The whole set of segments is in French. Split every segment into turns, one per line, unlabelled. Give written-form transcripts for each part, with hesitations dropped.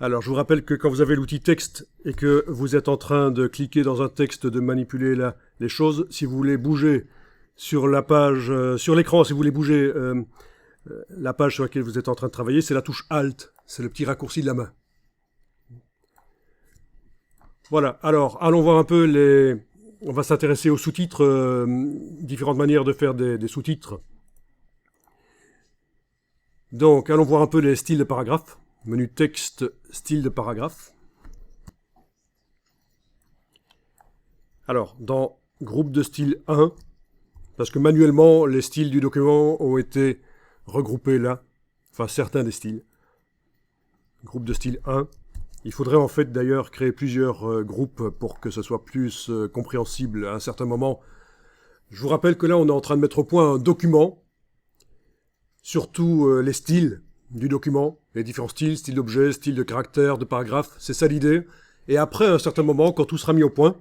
Alors, je vous rappelle que quand vous avez l'outil texte et que vous êtes en train de cliquer dans un texte, de manipuler les choses, si vous voulez bouger sur la page, sur l'écran, si vous voulez bouger la page sur laquelle vous êtes en train de travailler, c'est la touche Alt, c'est le petit raccourci de la main. Voilà, alors allons voir un peu on va s'intéresser aux sous-titres, différentes manières de faire des sous-titres. Donc, allons voir un peu les styles de paragraphes. Menu texte, style de paragraphe. Alors, dans groupe de style 1, parce que manuellement, les styles du document ont été regroupés là, enfin certains des styles. Groupe de style 1. Il faudrait en fait d'ailleurs créer plusieurs groupes pour que ce soit plus compréhensible à un certain moment. Je vous rappelle que là, on est en train de mettre au point un document, surtout les styles du document, les différents styles, style d'objet, style de caractère, de paragraphe, c'est ça l'idée. Et après, à un certain moment, quand tout sera mis au point,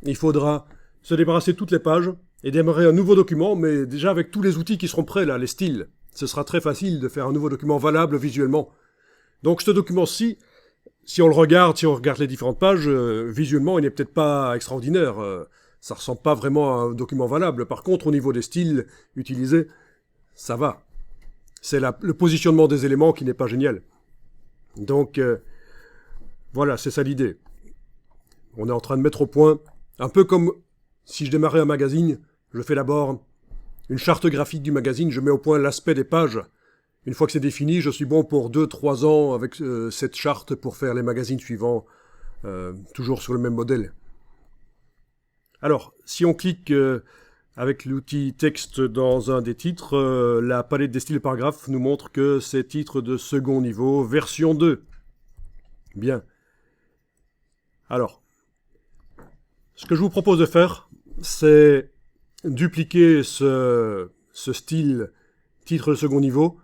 il faudra se débarrasser de toutes les pages et démarrer un nouveau document, mais déjà avec tous les outils qui seront prêts, là, les styles. Ce sera très facile de faire un nouveau document valable visuellement. Donc ce document-ci, si on regarde les différentes pages, visuellement, il n'est peut-être pas extraordinaire. Ça ressemble pas vraiment à un document valable. Par contre, au niveau des styles utilisés, ça va. C'est le positionnement des éléments qui n'est pas génial. Donc, voilà, c'est ça l'idée. On est en train de mettre au point, un peu comme si je démarrais un magazine, je fais d'abord une charte graphique du magazine, je mets au point l'aspect des pages. Une fois que c'est défini, je suis bon pour 2-3 ans avec cette charte pour faire les magazines suivants, toujours sur le même modèle. Alors, si on clique avec l'outil texte dans un des titres, la palette des styles paragraphes nous montre que c'est titre de second niveau, version 2. Bien. Alors, ce que je vous propose de faire, c'est dupliquer ce style titre de second niveau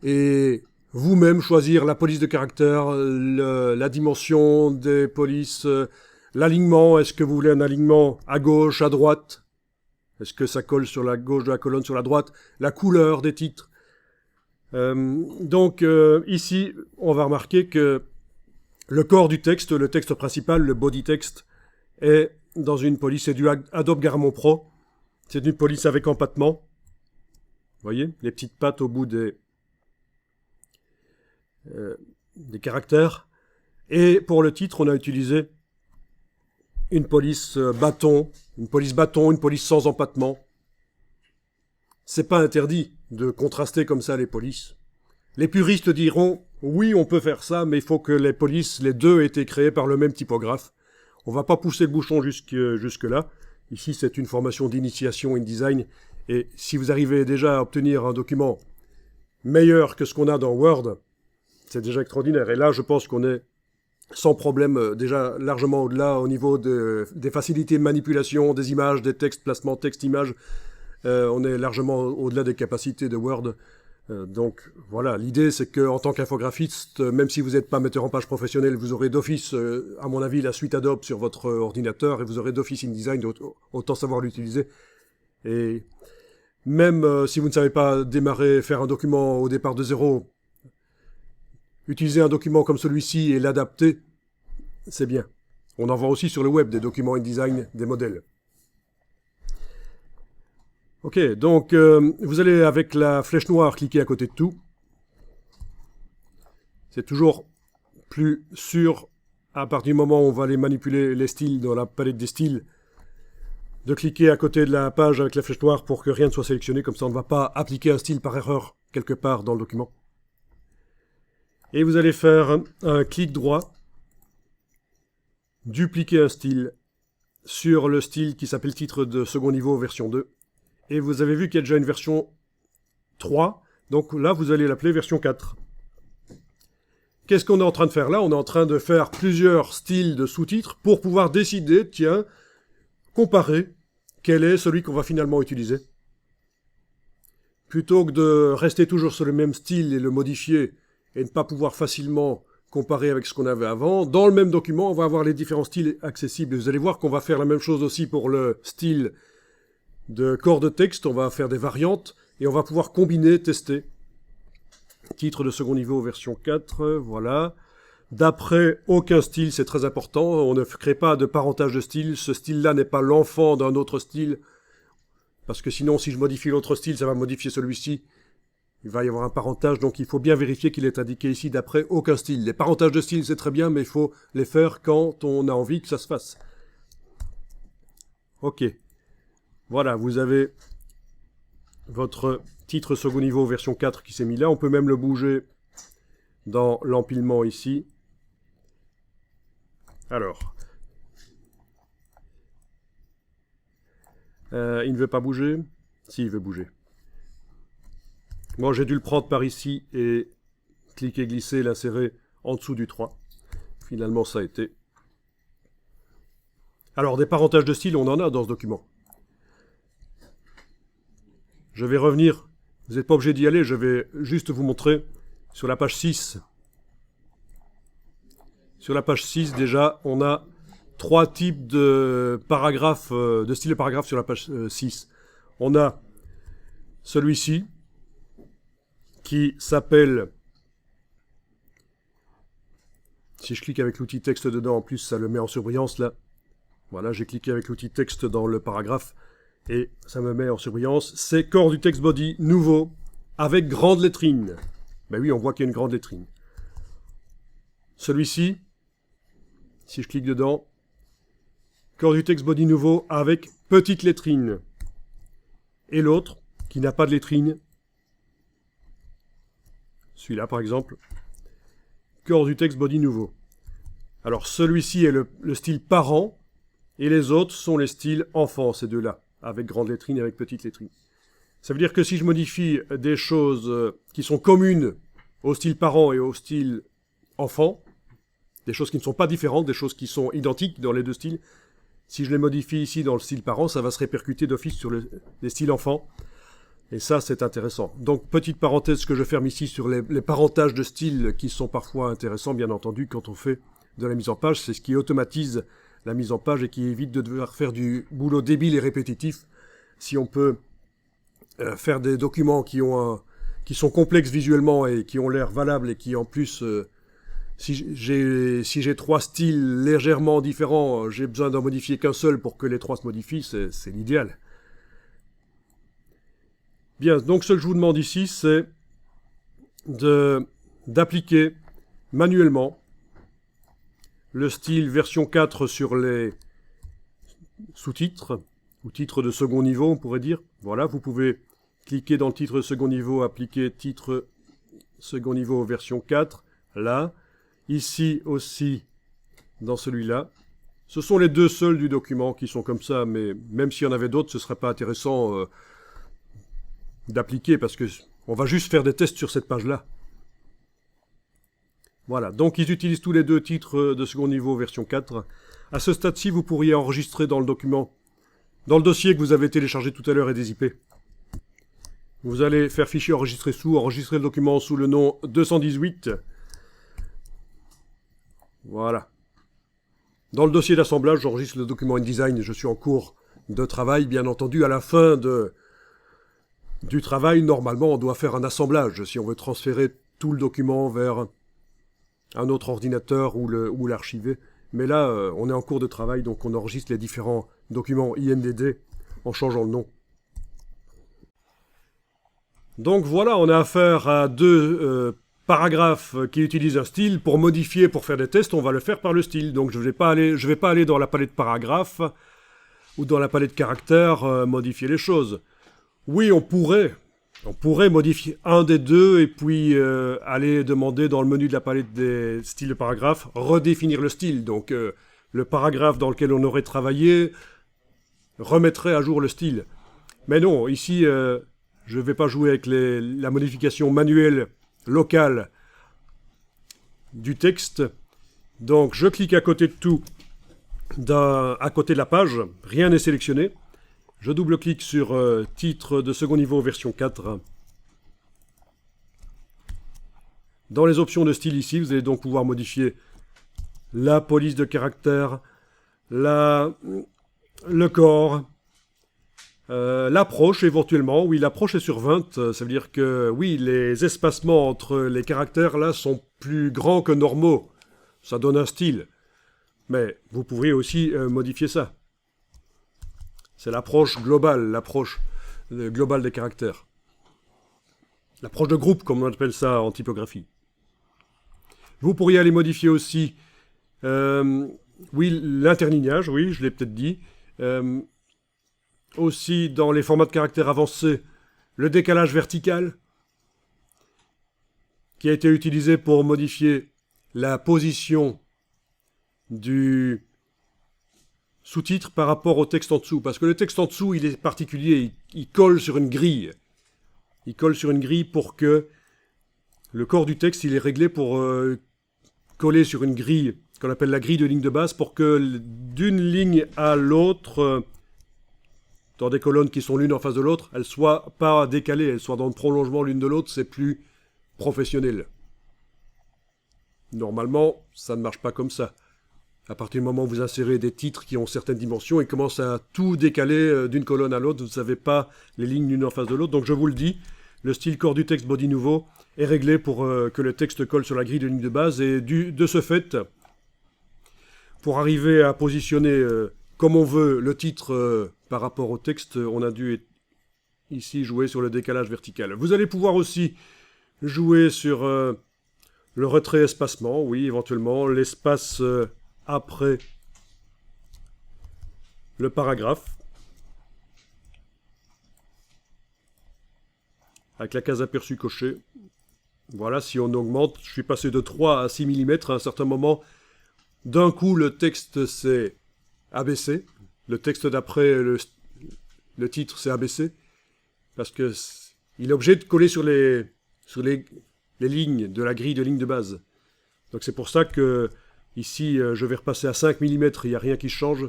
et vous-même choisir la police de caractère, la dimension des polices, l'alignement. Est-ce que vous voulez un alignement à gauche, à droite ? Est-ce que ça colle sur la gauche de la colonne, sur la droite? La couleur des titres. Donc ici, on va remarquer que le corps du texte, le texte principal, le body text, est dans une police, c'est du Adobe Garamond Pro. C'est une police avec empattement. Vous voyez, les petites pattes au bout des caractères. Et pour le titre, on a utilisé une police bâton, une police sans empattement. C'est pas interdit de contraster comme ça les polices. Les puristes diront, oui, on peut faire ça, mais il faut que les polices, les deux, aient été créées par le même typographe. On va pas pousser le bouchon jusque-là. Ici, c'est une formation d'initiation InDesign. Et si vous arrivez déjà à obtenir un document meilleur que ce qu'on a dans Word, c'est déjà extraordinaire. Et là, je pense qu'on est sans problème, déjà largement au-delà au niveau des facilités de manipulation, des images, des textes, placement texte-image. On est largement au-delà des capacités de Word. Donc voilà, l'idée c'est qu'en tant qu'infographiste, même si vous n'êtes pas metteur en page professionnel, vous aurez d'office, à mon avis, la suite Adobe sur votre ordinateur et vous aurez d'office InDesign, autant savoir l'utiliser. Et même si vous ne savez pas démarrer, faire un document au départ de zéro, utiliser un document comme celui-ci et l'adapter, c'est bien. On en voit aussi sur le web des documents InDesign, des modèles. Ok, donc vous allez avec la flèche noire cliquer à côté de tout. C'est toujours plus sûr, à partir du moment où on va aller manipuler les styles dans la palette des styles, de cliquer à côté de la page avec la flèche noire pour que rien ne soit sélectionné, comme ça on ne va pas appliquer un style par erreur quelque part dans le document. Et vous allez faire un clic droit, dupliquer un style sur le style qui s'appelle titre de second niveau version 2. Et vous avez vu qu'il y a déjà une version 3, donc là vous allez l'appeler version 4. Qu'est-ce qu'on est en train de faire là? On est en train de faire plusieurs styles de sous-titres pour pouvoir décider, tiens, comparer quel est celui qu'on va finalement utiliser. Plutôt que de rester toujours sur le même style et le modifier et ne pas pouvoir facilement comparer avec ce qu'on avait avant, dans le même document, on va avoir les différents styles accessibles. Vous allez voir qu'on va faire la même chose aussi pour le style de corps de texte, on va faire des variantes et on va pouvoir combiner, tester. Titre de second niveau version 4, voilà. D'après aucun style, c'est très important. On ne crée pas de parentage de style. Ce style-là n'est pas l'enfant d'un autre style. Parce que sinon, si je modifie l'autre style, ça va modifier celui-ci. Il va y avoir un parentage, donc il faut bien vérifier qu'il est indiqué ici d'après aucun style. Les parentages de style, c'est très bien, mais il faut les faire quand on a envie que ça se fasse. Ok. Voilà, vous avez votre titre second niveau version 4 qui s'est mis là. On peut même le bouger dans l'empilement ici. Alors. Il ne veut pas bouger? Si, il veut bouger. Bon, j'ai dû le prendre par ici et cliquer, glisser, l'insérer en dessous du 3. Finalement, ça a été. Alors, des parentages de style, on en a dans ce document. Je vais revenir. Vous n'êtes pas obligé d'y aller, je vais juste vous montrer sur la page 6. Sur la page 6, déjà, on a 3 types de paragraphes, de style de paragraphe sur la page 6. On a celui-ci, qui s'appelle, si je clique avec l'outil texte dedans, en plus ça le met en surbrillance là. Voilà, j'ai cliqué avec l'outil texte dans le paragraphe et ça me met en surbrillance. C'est corps du text body nouveau avec grande lettrine. Ben oui, on voit qu'il y a une grande lettrine. Celui-ci, si je clique dedans, corps du text body nouveau avec petite lettrine. Et l'autre, qui n'a pas de lettrine, celui-là, par exemple, corps du text body nouveau. Alors, celui-ci est le style parent, et les autres sont les styles enfant, ces deux-là, avec grande lettrine et avec petite lettrine. Ça veut dire que si je modifie des choses qui sont communes au style parent et au style enfant, des choses qui ne sont pas différentes, des choses qui sont identiques dans les deux styles, si je les modifie ici dans le style parent, ça va se répercuter d'office sur les styles enfant. Et ça, c'est intéressant. Donc, petite parenthèse que je ferme ici sur les parentages de style qui sont parfois intéressants, bien entendu, quand on fait de la mise en page. C'est ce qui automatise la mise en page et qui évite de devoir faire du boulot débile et répétitif. Si on peut faire des documents qui sont complexes visuellement et qui ont l'air valables et qui, en plus, si j'ai 3 styles légèrement différents, j'ai besoin d'en modifier qu'un seul pour que les 3 se modifient, c'est l'idéal. Bien, donc ce que je vous demande ici, c'est d'appliquer manuellement le style version 4 sur les sous-titres, ou titres de second niveau, on pourrait dire. Voilà, vous pouvez cliquer dans le titre de second niveau, appliquer titre second niveau version 4, là. Ici aussi, dans celui-là. Ce sont les deux seuls du document qui sont comme ça, mais même s'il y en avait d'autres, ce ne serait pas intéressant d'appliquer, parce que on va juste faire des tests sur cette page-là. Voilà, donc ils utilisent tous les deux titres de second niveau version 4. À ce stade-ci, vous pourriez enregistrer dans le document, dans le dossier que vous avez téléchargé tout à l'heure et des IP. Vous allez faire fichier enregistrer sous, enregistrer le document sous le nom 218. Voilà. Dans le dossier d'assemblage, j'enregistre le document InDesign et je suis en cours de travail, bien entendu, à la fin du travail, normalement, on doit faire un assemblage si on veut transférer tout le document vers un autre ordinateur ou l'archiver. Mais là, on est en cours de travail, donc on enregistre les différents documents INDD en changeant le nom. Donc voilà, on a affaire à deux paragraphes qui utilisent un style. Pour modifier, pour faire des tests, on va le faire par le style. Donc je vais pas aller dans la palette paragraphes ou dans la palette caractères modifier les choses. Oui, on pourrait modifier un des deux et puis aller demander dans le menu de la palette des styles de paragraphes, redéfinir le style. Donc le paragraphe dans lequel on aurait travaillé remettrait à jour le style. Mais non, ici, je ne vais pas jouer avec la modification manuelle locale du texte. Donc je clique à côté de tout, à côté de la page, rien n'est sélectionné. Je double-clique sur titre de second niveau version 4. Dans les options de style ici, vous allez donc pouvoir modifier la police de caractère, le corps, l'approche éventuellement. Oui, l'approche est sur 20, ça veut dire que oui, les espacements entre les caractères là sont plus grands que normaux. Ça donne un style. Mais vous pouvez aussi modifier ça. C'est l'approche globale des caractères. L'approche de groupe, comme on appelle ça en typographie. Vous pourriez aller modifier aussi, oui, l'interlignage, oui, je l'ai peut-être dit. Aussi, dans les formats de caractères avancés, le décalage vertical, qui a été utilisé pour modifier la position du sous-titre par rapport au texte en dessous. Parce que le texte en dessous, il est particulier, il colle sur une grille. Il colle sur une grille pour que le corps du texte, il est réglé pour coller sur une grille, qu'on appelle la grille de ligne de base, pour que d'une ligne à l'autre, dans des colonnes qui sont l'une en face de l'autre, elles ne soient pas décalées, elles soient dans le prolongement l'une de l'autre, c'est plus professionnel. Normalement, ça ne marche pas comme ça. À partir du moment où vous insérez des titres qui ont certaines dimensions, ils commencent à tout décaler d'une colonne à l'autre, vous ne savez pas les lignes l'une en face de l'autre. Donc je vous le dis, le style corps du texte body nouveau est réglé pour que le texte colle sur la grille de ligne de base. Et de ce fait, pour arriver à positionner comme on veut le titre par rapport au texte, on a dû ici jouer sur le décalage vertical. Vous allez pouvoir aussi jouer sur le retrait espacement, oui, éventuellement, l'espace après le paragraphe, avec la case aperçue cochée. Voilà, si on augmente, je suis passé de 3 à 6 mm à un certain moment. D'un coup, le texte s'est abaissé. Le texte d'après le titre s'est abaissé. Parce que il est obligé de coller sur les lignes de la grille de ligne de base. Donc c'est pour ça que ici, je vais repasser à 5 mm, il n'y a rien qui change.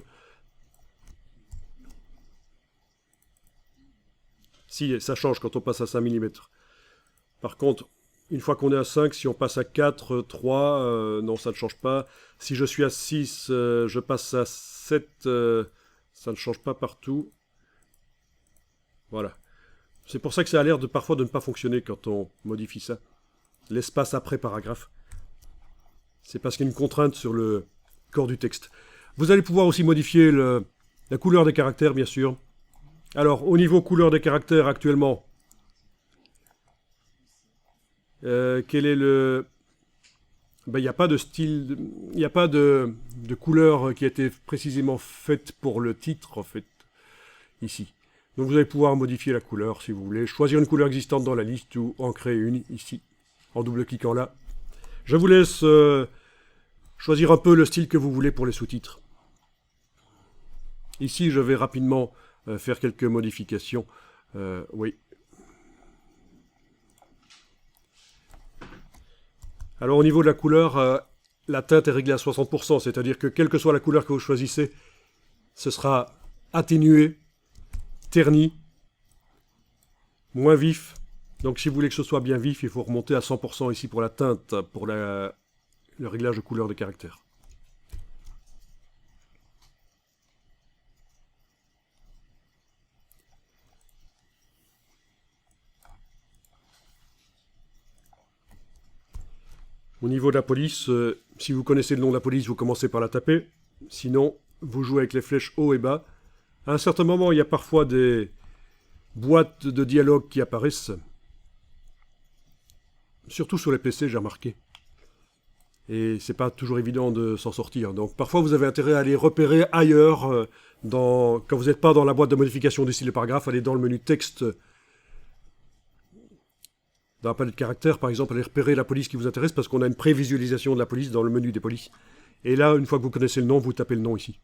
Si, ça change quand on passe à 5 mm. Par contre, une fois qu'on est à 5, si on passe à 4, 3, non, ça ne change pas. Si je suis à 6, je passe à 7, ça ne change pas partout. Voilà. C'est pour ça que ça a l'air parfois de ne pas fonctionner quand on modifie ça. L'espace après paragraphe. C'est parce qu'il y a une contrainte sur le corps du texte. Vous allez pouvoir aussi modifier la couleur des caractères, bien sûr. Alors, au niveau couleur des caractères, actuellement, quel est le... Ben, il n'y a pas de style, il n'y a pas de couleur qui a été précisément faite pour le titre, en fait, ici. Donc vous allez pouvoir modifier la couleur, si vous voulez, choisir une couleur existante dans la liste ou en créer une, ici, en double-cliquant là. Je vous laisse choisir un peu le style que vous voulez pour les sous-titres. Ici, je vais rapidement faire quelques modifications. Oui. Alors au niveau de la couleur, la teinte est réglée à 60%, c'est-à-dire que quelle que soit la couleur que vous choisissez, ce sera atténué, terni, moins vif. Donc si vous voulez que ce soit bien vif, il faut remonter à 100% ici pour la teinte, pour le réglage de couleur des caractères. Au niveau de la police, si vous connaissez le nom de la police, vous commencez par la taper. Sinon, vous jouez avec les flèches haut et bas. À un certain moment, il y a parfois des boîtes de dialogue qui apparaissent. Surtout sur les PC, j'ai remarqué. Et c'est pas toujours évident de s'en sortir. Donc parfois, vous avez intérêt à les repérer ailleurs. Quand vous n'êtes pas dans la boîte de modification des styles de paragraphe, allez dans le menu texte. Dans la palette de caractères, par exemple, allez repérer la police qui vous intéresse parce qu'on a une prévisualisation de la police dans le menu des polices. Et là, une fois que vous connaissez le nom, vous tapez le nom ici.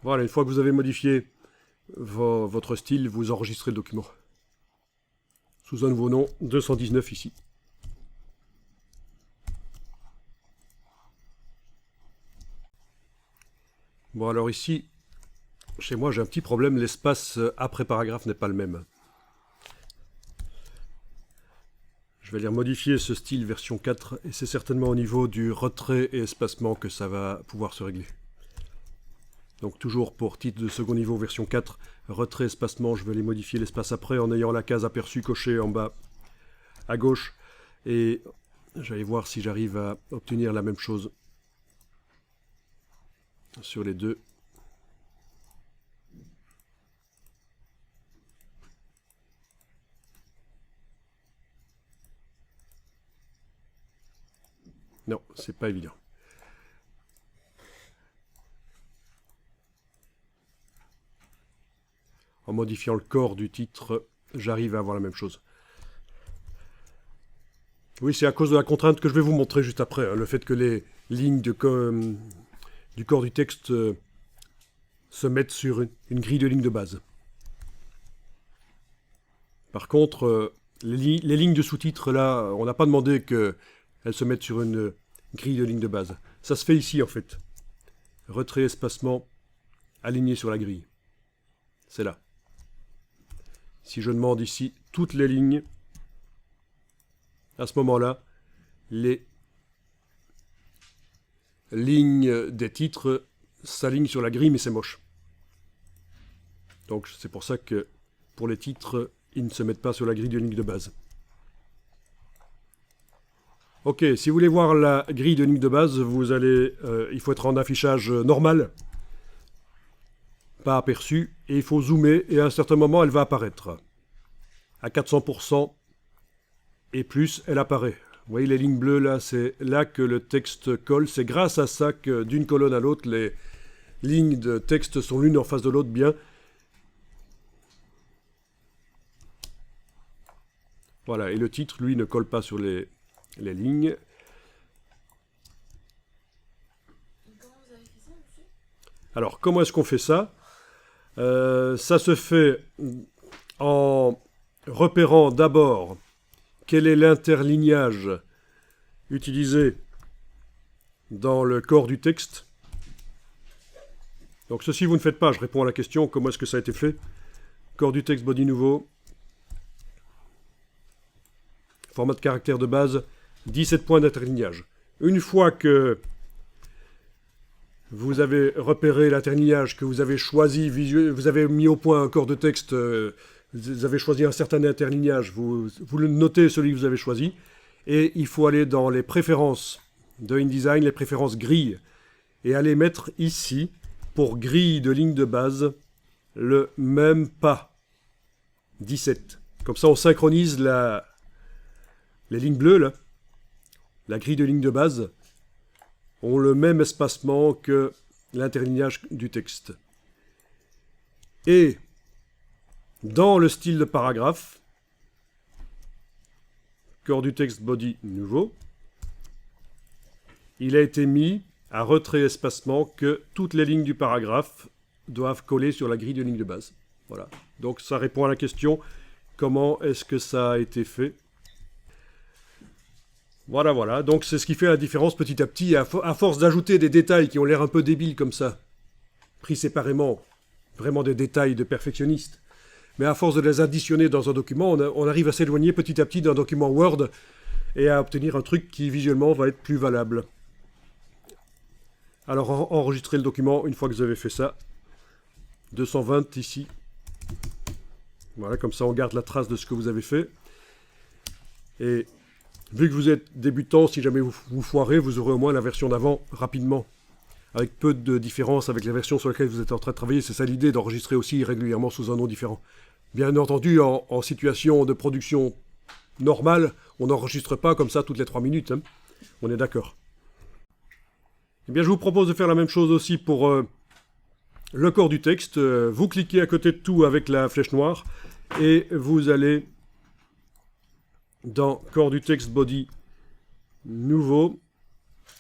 Voilà, une fois que vous avez modifié votre style, vous enregistrez le document. Sous un nouveau nom, 219 ici. Bon, alors ici, chez moi, j'ai un petit problème. L'espace après paragraphe n'est pas le même. Je vais aller modifier ce style version 4 et c'est certainement au niveau du retrait et espacement que ça va pouvoir se régler. Donc toujours pour titre de second niveau version 4, retrait, espacement, je vais aller modifier l'espace après en ayant la case aperçue cochée en bas à gauche. Et j'allais voir si j'arrive à obtenir la même chose sur les deux. Non, c'est pas évident. En modifiant le corps du titre, j'arrive à avoir la même chose. Oui, c'est à cause de la contrainte que je vais vous montrer juste après, hein, le fait que les lignes du corps du texte se mettent sur une grille de lignes de base. Par contre, les lignes de sous-titres, là, on n'a pas demandé qu'elles se mettent sur une grille de lignes de base. Ça se fait ici, en fait. Retrait, espacement, aligné sur la grille. C'est là. Si je demande ici toutes les lignes, à ce moment-là, les lignes des titres s'alignent sur la grille, mais c'est moche. Donc c'est pour ça que pour les titres, ils ne se mettent pas sur la grille de ligne de base. Ok, si vous voulez voir la grille de ligne de base, il faut être en affichage normal, pas aperçu, et il faut zoomer, et à un certain moment, elle va apparaître. À 400% et plus, elle apparaît. Vous voyez les lignes bleues là, c'est là que le texte colle. C'est grâce à ça que d'une colonne à l'autre, les lignes de texte sont l'une en face de l'autre bien. Voilà, et le titre, lui, ne colle pas sur les lignes.
Comment vous avez fait ça, monsieur?
Alors, comment est-ce qu'on fait ça? Ça se fait en repérant d'abord quel est l'interlignage utilisé dans le corps du texte. Donc ceci, vous ne faites pas, je réponds à la question, comment est-ce que ça a été fait? Corps du texte, body nouveau. Format de caractère de base, 17 points d'interlignage. Une fois que vous avez repéré l'interlignage, que vous avez choisi, vous avez mis au point un corps de texte, vous avez choisi un certain interlignage, vous le notez celui que vous avez choisi, et il faut aller dans les préférences de InDesign, les préférences grille, et aller mettre ici, pour grille de ligne de base, le même pas, 17. Comme ça, on synchronise les lignes bleues, là, la grille de ligne de base, ont le même espacement que l'interlignage du texte. Et dans le style de paragraphe, corps du texte body nouveau, il a été mis à retrait espacement que toutes les lignes du paragraphe doivent coller sur la grille de ligne de base. Voilà. Donc ça répond à la question, comment est-ce que ça a été fait? Voilà, voilà. Donc c'est ce qui fait la différence petit à petit. À force d'ajouter des détails qui ont l'air un peu débiles comme ça, pris séparément, vraiment des détails de perfectionniste, mais à force de les additionner dans un document, on arrive à s'éloigner petit à petit d'un document Word et à obtenir un truc qui visuellement va être plus valable. Alors enregistrez le document une fois que vous avez fait ça. 220 ici. Voilà, comme ça on garde la trace de ce que vous avez fait. Et vu que vous êtes débutant, si jamais vous foirez, vous aurez au moins la version d'avant rapidement. Avec peu de différence avec la version sur laquelle vous êtes en train de travailler. C'est ça l'idée, d'enregistrer aussi régulièrement sous un nom différent. Bien entendu, en situation de production normale, on n'enregistre pas comme ça toutes les 3 minutes. Hein. On est d'accord. Eh bien, je vous propose de faire la même chose aussi pour le corps du texte. Vous cliquez à côté de tout avec la flèche noire et vous allez dans corps du texte body nouveau.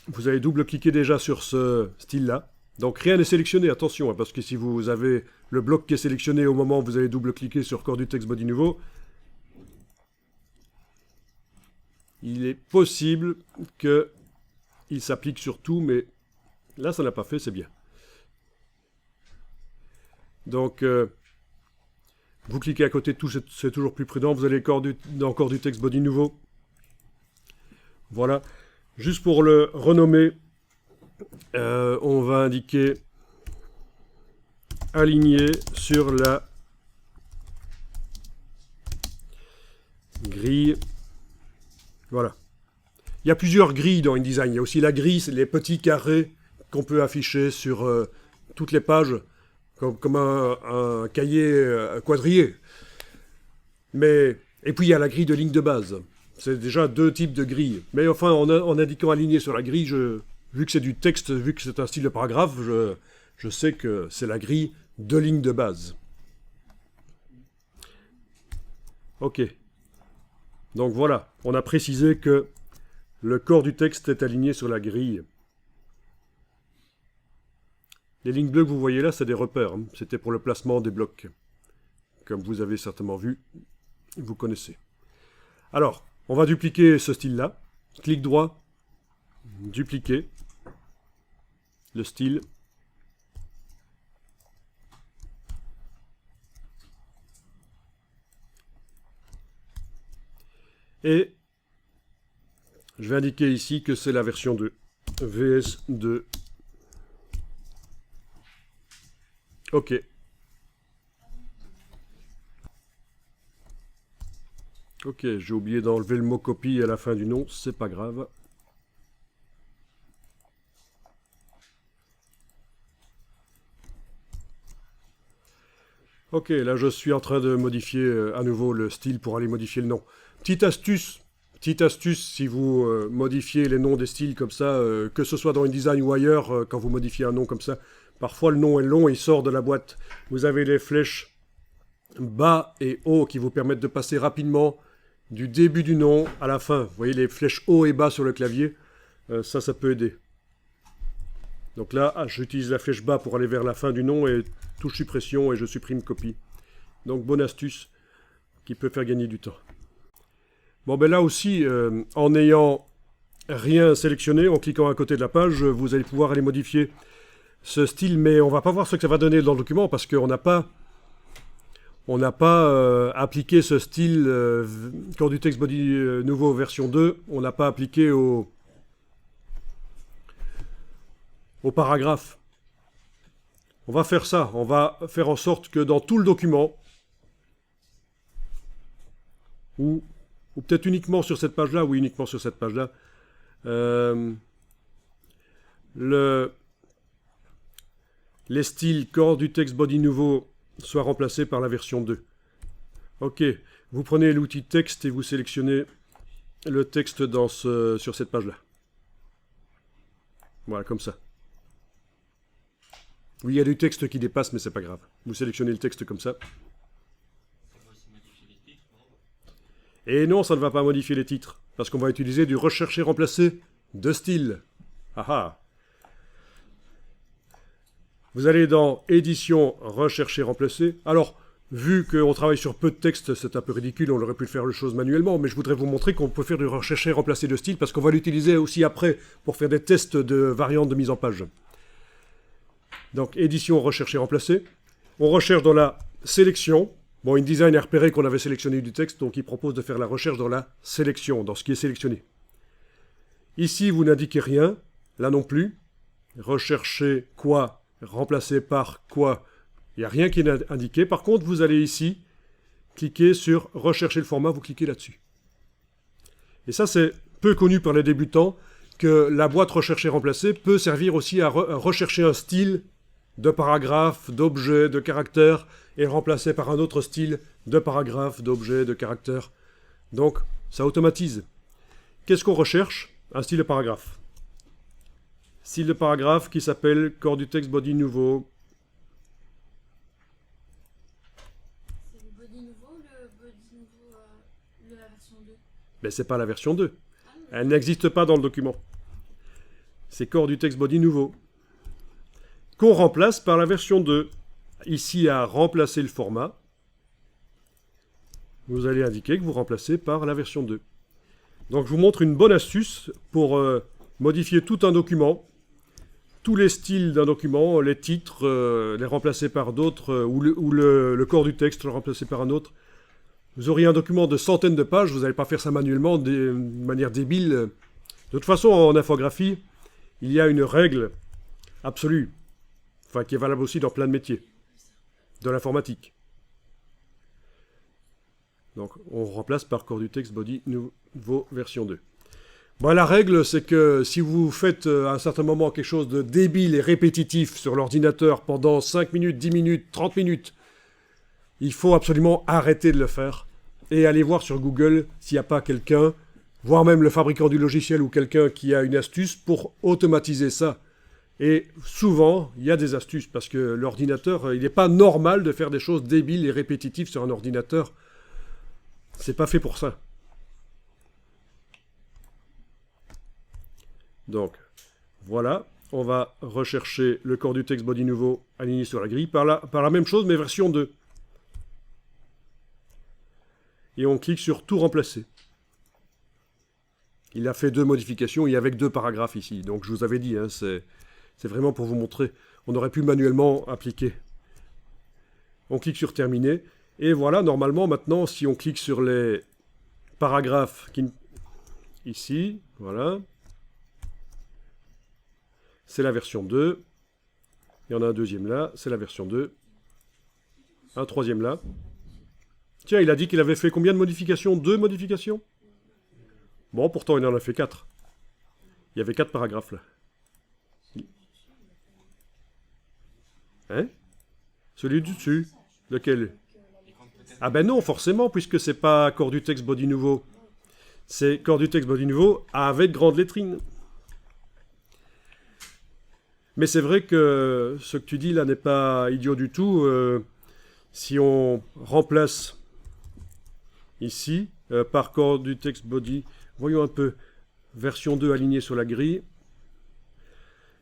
Vous allez double-cliquer déjà sur ce style-là. Donc rien n'est sélectionné, attention, hein, parce que si vous avez le bloc qui est sélectionné au moment où vous allez double-cliquer sur corps du texte body nouveau, il est possible qu'il s'applique sur tout, mais là ça n'a pas fait, c'est bien. Donc vous cliquez à côté de tout, c'est toujours plus prudent. Vous allez dans corps du texte body nouveau Voilà. Juste pour le renommer, on va indiquer aligné sur la grille. Voilà. Il y a plusieurs grilles dans InDesign. Il y a aussi la grille, c'est les petits carrés qu'on peut afficher sur toutes les pages, comme un cahier quadrillé. Et puis il y a la grille de ligne de base. C'est déjà deux types de grilles. Mais enfin, en indiquant aligné sur la grille, vu que c'est du texte, vu que c'est un style de paragraphe, je sais que c'est la grille de ligne de base. Ok. Donc voilà, on a précisé que le corps du texte est aligné sur la grille. Les lignes bleues que vous voyez là, c'est des repères. Hein. C'était pour le placement des blocs. Comme vous avez certainement vu, vous connaissez. Alors, on va dupliquer ce style-là. Clic droit, dupliquer le style. Et je vais indiquer ici que c'est la version 2. VS2. OK. Ok, j'ai oublié d'enlever le mot copie à la fin du nom, c'est pas grave. Ok, là je suis en train de modifier à nouveau le style pour aller modifier le nom. Petite astuce si vous modifiez les noms des styles comme ça, que ce soit dans InDesign ou ailleurs, quand vous modifiez un nom comme ça, parfois le nom est long et il sort de la boîte. Vous avez les flèches bas et haut qui vous permettent de passer rapidement du début du nom à la fin. Vous voyez les flèches haut et bas sur le clavier, ça peut aider. Donc là, j'utilise la flèche bas pour aller vers la fin du nom et touche suppression et je supprime copie. Donc bonne astuce qui peut faire gagner du temps. Bon ben là aussi, en n'ayant rien sélectionné, en cliquant à côté de la page, vous allez pouvoir aller modifier ce style, mais on va pas voir ce que ça va donner dans le document parce qu'on n'a pas appliqué ce style corps du texte body nouveau version 2, on n'a pas appliqué au paragraphe. On va faire ça, on va faire en sorte que dans tout le document, ou peut-être uniquement sur cette page-là, oui, uniquement sur cette page-là, les styles corps du texte body nouveau soient remplacés par la version 2. Ok, vous prenez l'outil texte et vous sélectionnez le texte sur cette page-là. Voilà, comme ça. Oui, il y a du texte qui dépasse, mais c'est pas grave. Vous sélectionnez le texte comme ça. Et non, ça ne va pas modifier les titres, parce qu'on va utiliser du rechercher-remplacer de style. Ah ah. Vous allez dans édition, rechercher-remplacer. Alors, vu qu'on travaille sur peu de texte, c'est un peu ridicule, on aurait pu le faire les choses manuellement, mais je voudrais vous montrer qu'on peut faire du rechercher-remplacer de style, parce qu'on va l'utiliser aussi après pour faire des tests de variantes de mise en page. Donc, édition, rechercher-remplacer. On recherche dans la sélection. Bon, InDesign a repéré qu'on avait sélectionné du texte, donc il propose de faire la recherche dans la sélection, dans ce qui est sélectionné. Ici, vous n'indiquez rien, là non plus. Rechercher quoi, remplacer par quoi, il n'y a rien qui est indiqué. Par contre, vous allez ici, cliquer sur rechercher le format, vous cliquez là-dessus. Et ça, c'est peu connu par les débutants, que la boîte rechercher-remplacer peut servir aussi à rechercher un style de paragraphe, d'objet, de caractère, et remplacé par un autre style de paragraphe, d'objet, de caractère. Donc, ça automatise. Qu'est-ce qu'on recherche? Un style de paragraphe. Style de paragraphe qui s'appelle corps du texte body nouveau.
C'est le body nouveau ou le body nouveau de la version 2?
Mais c'est pas la version 2. Elle n'existe pas dans le document. C'est corps du texte body nouveau. Qu'on remplace par la version 2. Ici, à remplacer le format, vous allez indiquer que vous remplacez par la version 2. Donc, je vous montre une bonne astuce pour modifier tout un document, tous les styles d'un document, les titres, les remplacer par d'autres, ou le corps du texte, le remplacer par un autre. Vous auriez un document de centaines de pages, vous n'allez pas faire ça manuellement de manière débile. De toute façon, en infographie, il y a une règle absolue, enfin qui est valable aussi dans plein de métiers, de l'informatique. Donc on remplace par corps du texte body nouveau version 2. Bon, la règle, c'est que si vous faites à un certain moment quelque chose de débile et répétitif sur l'ordinateur pendant 5 minutes, 10 minutes, 30 minutes, il faut absolument arrêter de le faire et aller voir sur Google s'il n'y a pas quelqu'un, voire même le fabricant du logiciel ou quelqu'un qui a une astuce pour automatiser ça. Et souvent, il y a des astuces parce que l'ordinateur, il n'est pas normal de faire des choses débiles et répétitives sur un ordinateur. C'est pas fait pour ça. Donc, voilà, on va rechercher le corps du texte body nouveau aligné sur la grille par la même chose, mais version 2. Et on clique sur tout remplacer. Il a fait 2 modifications et avec 2 paragraphes ici. Donc je vous avais dit, hein, c'est vraiment pour vous montrer. On aurait pu manuellement appliquer. On clique sur terminer. Et voilà, normalement, maintenant, si on clique sur les paragraphes ici, voilà. C'est la version 2. Il y en a un deuxième là, c'est la version 2. Un troisième là. Tiens, il a dit qu'il avait fait combien de modifications? 2 modifications? Bon, pourtant, il en a fait 4. Il y avait 4 paragraphes là. Hein? Celui du dessus. Lequel? Ah ben non, forcément, puisque c'est pas corps du texte body nouveau. C'est corps du texte body nouveau avec grande lettrine. Mais c'est vrai que ce que tu dis là n'est pas idiot du tout. Si on remplace ici par corps du texte body, voyons un peu, version 2 alignée sur la grille,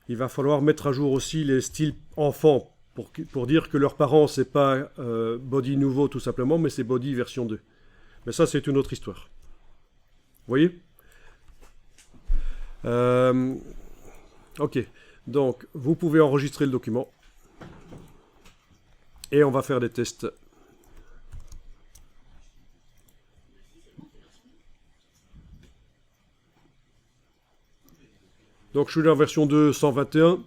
il va falloir mettre à jour aussi les styles enfants pour dire que leurs parents, c'est pas body nouveau tout simplement, mais c'est body version 2. Mais ça, c'est une autre histoire. Vous voyez? Ok. Donc, vous pouvez enregistrer le document. Et on va faire des tests. Donc, je suis en version 2.121.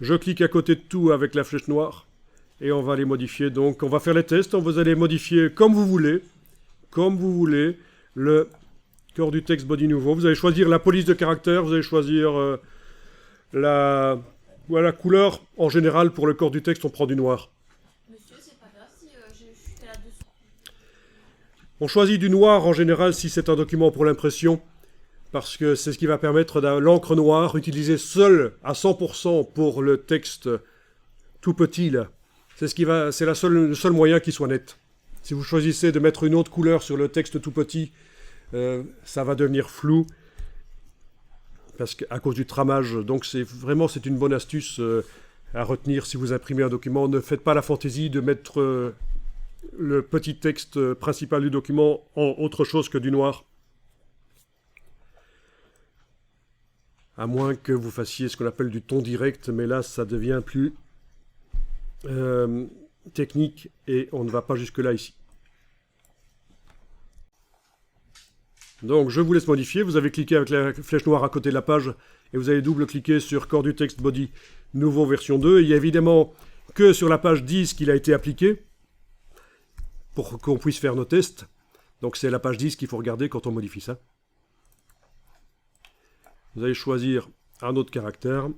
Je clique à côté de tout avec la flèche noire. Et on va les modifier. Donc, on va faire les tests. Vous allez modifier comme vous voulez. Comme vous voulez. Le corps du texte body nouveau. Vous allez choisir la police de caractère. Vous allez choisir... la couleur, en général, pour le corps du texte, on prend du noir.
Monsieur, c'est pas grave si je suis là-dessous.
On choisit du noir, en général, si c'est un document pour l'impression, parce que c'est ce qui va permettre l'encre noire, utilisée seule, à 100% pour le texte tout petit, là. C'est le seul moyen qu'il soit net. Si vous choisissez de mettre une autre couleur sur le texte tout petit, ça va devenir flou. Parce qu'à cause du tramage, donc c'est une bonne astuce à retenir si vous imprimez un document. Ne faites pas la fantaisie de mettre le petit texte principal du document en autre chose que du noir. À moins que vous fassiez ce qu'on appelle du ton direct, mais là ça devient plus technique et on ne va pas jusque là ici. Donc, je vous laisse modifier. Vous avez cliqué avec la flèche noire à côté de la page et vous allez double-cliquer sur corps du texte body nouveau version 2. Il y a évidemment que sur la page 10 qu'il a été appliqué pour qu'on puisse faire nos tests. Donc, c'est la page 10 qu'il faut regarder quand on modifie ça. Vous allez choisir un autre caractère.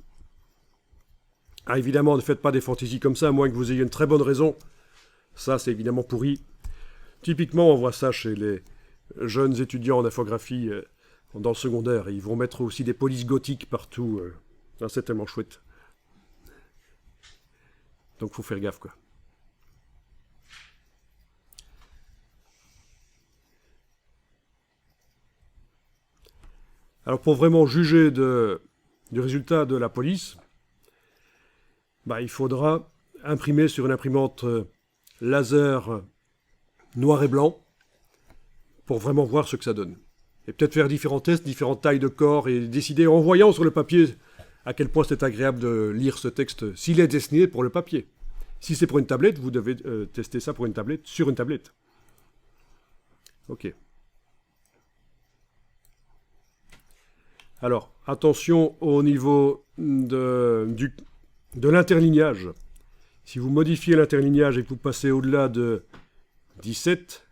Ah, évidemment, ne faites pas des fantaisies comme ça, à moins que vous ayez une très bonne raison. Ça, c'est évidemment pourri. Typiquement, on voit ça chez les jeunes étudiants en infographie dans le secondaire. Ils vont mettre aussi des polices gothiques partout. C'est tellement chouette. Donc, faut faire gaffe, quoi. Alors, pour vraiment juger du résultat de la police, il faudra imprimer sur une imprimante laser noir et blanc pour vraiment voir ce que ça donne. Et peut-être faire différents tests, différentes tailles de corps et décider en voyant sur le papier à quel point c'est agréable de lire ce texte s'il est dessiné pour le papier. Si c'est pour une tablette, vous devez tester ça pour une tablette, sur une tablette. Ok. Alors, attention au niveau de l'interlignage. Si vous modifiez l'interlignage et que vous passez au-delà de 17,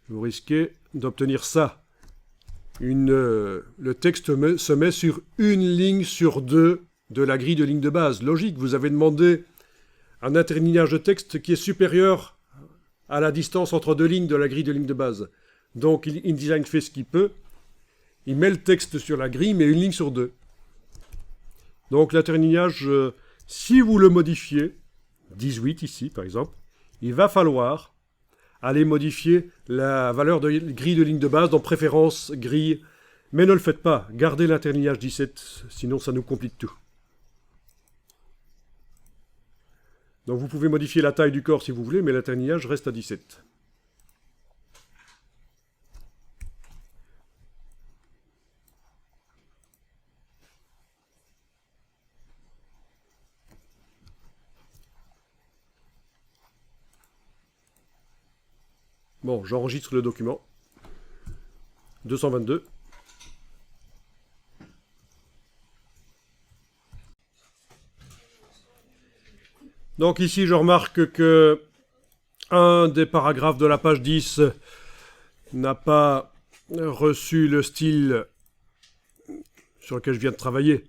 vous risquez d'obtenir ça. Le texte se met sur une ligne sur deux de la grille de ligne de base. Logique, vous avez demandé un interlignage de texte qui est supérieur à la distance entre deux lignes de la grille de ligne de base. Donc InDesign fait ce qu'il peut. Il met le texte sur la grille, mais une ligne sur deux. Donc l'interlignage, si vous le modifiez, 18 ici par exemple, il va falloir aller modifier la valeur de grille de ligne de base dans préférence grille. Mais ne le faites pas, gardez l'interlignage 17, sinon ça nous complique tout. Donc vous pouvez modifier la taille du corps si vous voulez, mais l'interlignage reste à 17. Bon, j'enregistre le document. 222. Donc ici, je remarque que un des paragraphes de la page 10 n'a pas reçu le style sur lequel je viens de travailler.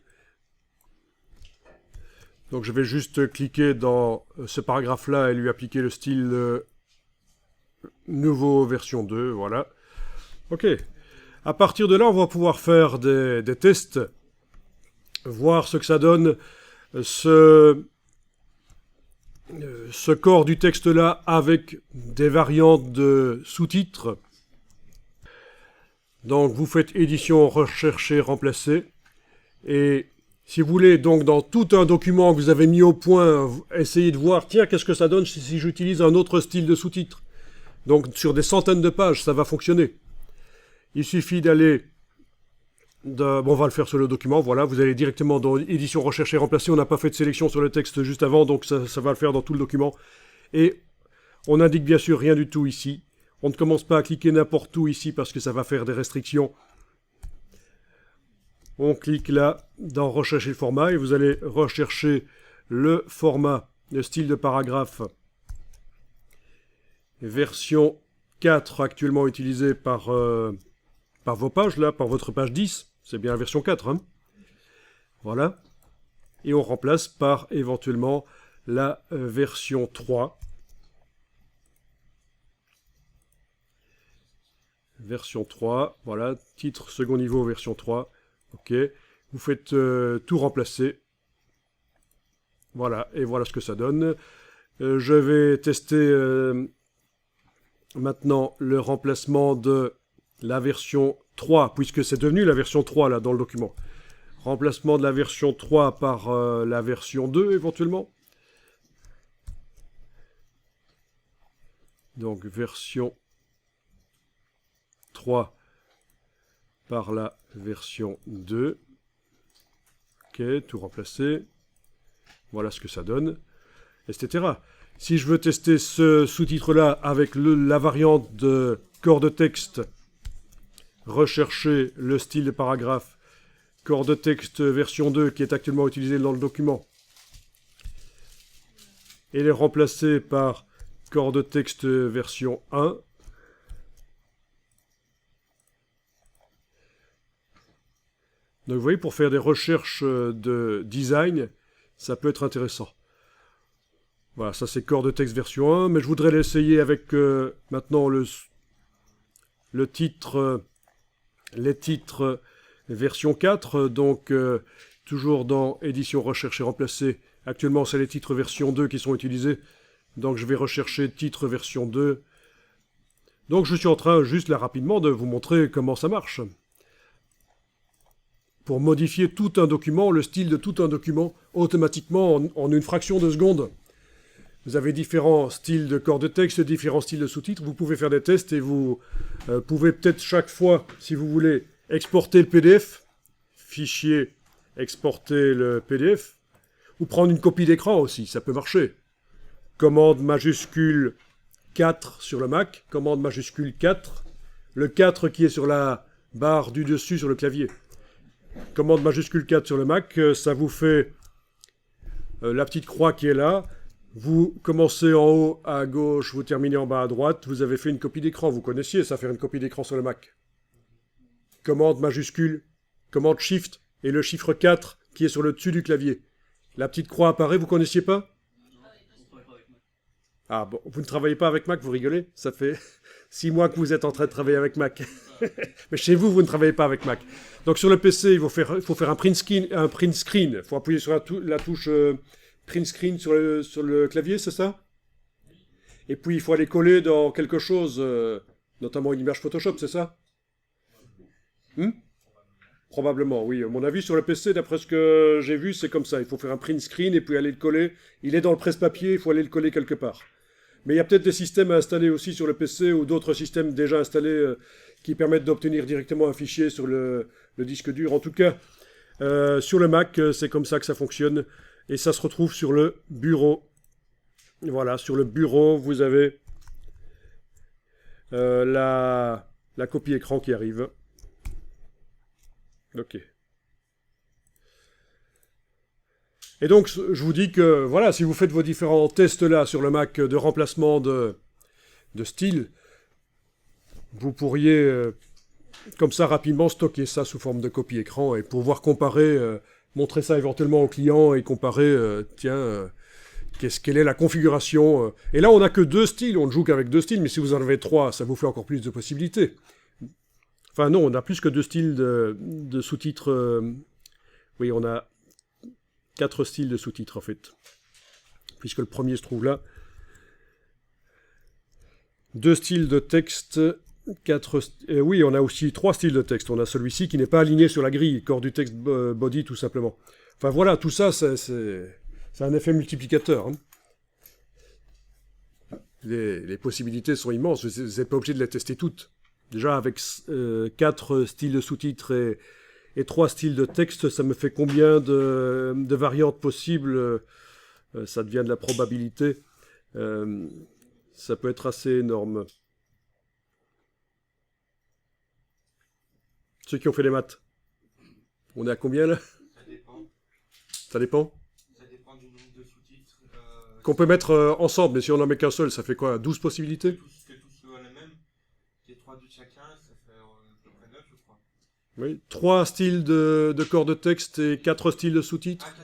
Donc je vais juste cliquer dans ce paragraphe-là et lui appliquer le style nouveau version 2, voilà. Ok. À partir de là, on va pouvoir faire des tests, voir ce que ça donne, ce corps du texte-là avec des variantes de sous-titres. Donc vous faites édition, rechercher, remplacer. Et si vous voulez, donc dans tout un document que vous avez mis au point, essayez de voir, tiens, qu'est-ce que ça donne si j'utilise un autre style de sous-titres. Donc sur des centaines de pages, ça va fonctionner. Il suffit d'aller... Bon, on va le faire sur le document, voilà, vous allez directement dans édition, rechercher, remplacer. On n'a pas fait de sélection sur le texte juste avant, donc ça va le faire dans tout le document. Et on indique bien sûr rien du tout ici. On ne commence pas à cliquer n'importe où ici parce que ça va faire des restrictions. On clique là dans rechercher le format et vous allez rechercher le format, le style de paragraphe. Version 4 actuellement utilisée par vos pages, là, par votre page 10. C'est bien la version 4. Hein. Voilà. Et on remplace par éventuellement la version 3. Version 3. Voilà. Titre second niveau version 3. OK. Vous faites tout remplacer. Voilà. Et voilà ce que ça donne. Je vais tester maintenant le remplacement de la version 3, puisque c'est devenu la version 3 là dans le document. Remplacement de la version 3 par la version 2 éventuellement. Donc version 3 par la version 2. Ok, tout remplacé. Voilà ce que ça donne, etc. Si je veux tester ce sous-titre-là avec la variante de corps de texte, rechercher le style de paragraphe, corps de texte version 2 qui est actuellement utilisé dans le document, et les remplacer par corps de texte version 1. Donc vous voyez, pour faire des recherches de design, ça peut être intéressant. Voilà, ça c'est corps de texte version 1, mais je voudrais l'essayer avec maintenant le titre, les titres version 4, donc toujours dans édition, rechercher, remplacer. Actuellement c'est les titres version 2 qui sont utilisés, donc je vais rechercher titre version 2. Donc je suis en train juste là rapidement de vous montrer comment ça marche. Pour modifier tout un document, le style de tout un document, automatiquement en une fraction de seconde. Vous avez différents styles de corps de texte, différents styles de sous-titres. Vous pouvez faire des tests et vous pouvez peut-être chaque fois, si vous voulez, exporter le PDF, fichier, exporter le PDF, ou prendre une copie d'écran aussi, ça peut marcher. Commande majuscule 4 sur le Mac, commande majuscule 4. Le 4 qui est sur la barre du dessus sur le clavier. Commande majuscule 4 sur le Mac, ça vous fait la petite croix qui est là. Vous commencez en haut à gauche, vous terminez en bas à droite, vous avez fait une copie d'écran. Vous connaissiez ça, faire une copie d'écran sur le Mac. Commande majuscule, commande Shift et le chiffre 4 qui est sur le dessus du clavier. La petite croix apparaît, vous connaissiez pas? Ah bon, vous ne travaillez pas avec Mac, vous rigolez? Ça fait 6 mois que vous êtes en train de travailler avec Mac. Mais chez vous, vous ne travaillez pas avec Mac. Donc sur le PC, il faut faire un print screen. Il faut appuyer sur la touche print screen sur le clavier, c'est ça? Et puis il faut aller coller dans quelque chose, notamment une image Photoshop, c'est ça? Probablement, oui. À mon avis, sur le PC, d'après ce que j'ai vu, c'est comme ça. Il faut faire un print screen et puis aller le coller. Il est dans le presse-papier, il faut aller le coller quelque part. Mais il y a peut-être des systèmes à installer aussi sur le PC ou d'autres systèmes déjà installés qui permettent d'obtenir directement un fichier sur le disque dur. En tout cas, sur le Mac, c'est comme ça que ça fonctionne. Et ça se retrouve sur le bureau. Voilà, sur le bureau, vous avez la copie écran qui arrive. Ok. Et donc, je vous dis que, voilà, si vous faites vos différents tests là sur le Mac de remplacement de style, vous pourriez, comme ça, rapidement stocker ça sous forme de copie écran et pouvoir comparer, montrer ça éventuellement au client et comparer, quelle est la configuration. Et là, on n'a que 2 styles, on ne joue qu'avec 2 styles, mais si vous en avez 3, ça vous fait encore plus de possibilités. Enfin non, on a plus que 2 styles de sous-titres. Oui, on a 4 styles de sous-titres en fait. Puisque le premier se trouve là. 2 styles de texte, 4... oui, on a aussi 3 styles de texte. On a celui-ci qui n'est pas aligné sur la grille, corps du texte body tout simplement. Enfin voilà, tout ça, c'est un effet multiplicateur. Hein. Les possibilités sont immenses, vous n'êtes pas obligé de les tester toutes. Déjà, avec 4 styles de sous-titres et 3 styles de texte, ça me fait combien de variantes possibles? Ça devient de la probabilité. Ça peut être assez énorme. Ceux qui ont fait les maths. On est à combien, là?
Ça dépend.
Ça dépend?
Ça dépend du nombre de sous-titres.
Qu'on peut mettre ensemble, mais si on n'en met qu'un seul, ça fait quoi? 12 possibilités?
Que tous soient les mêmes. Les 3 de chacun, ça fait à peu près 9, je crois.
Oui. 3 styles de corps de texte et 4 styles de sous-titres.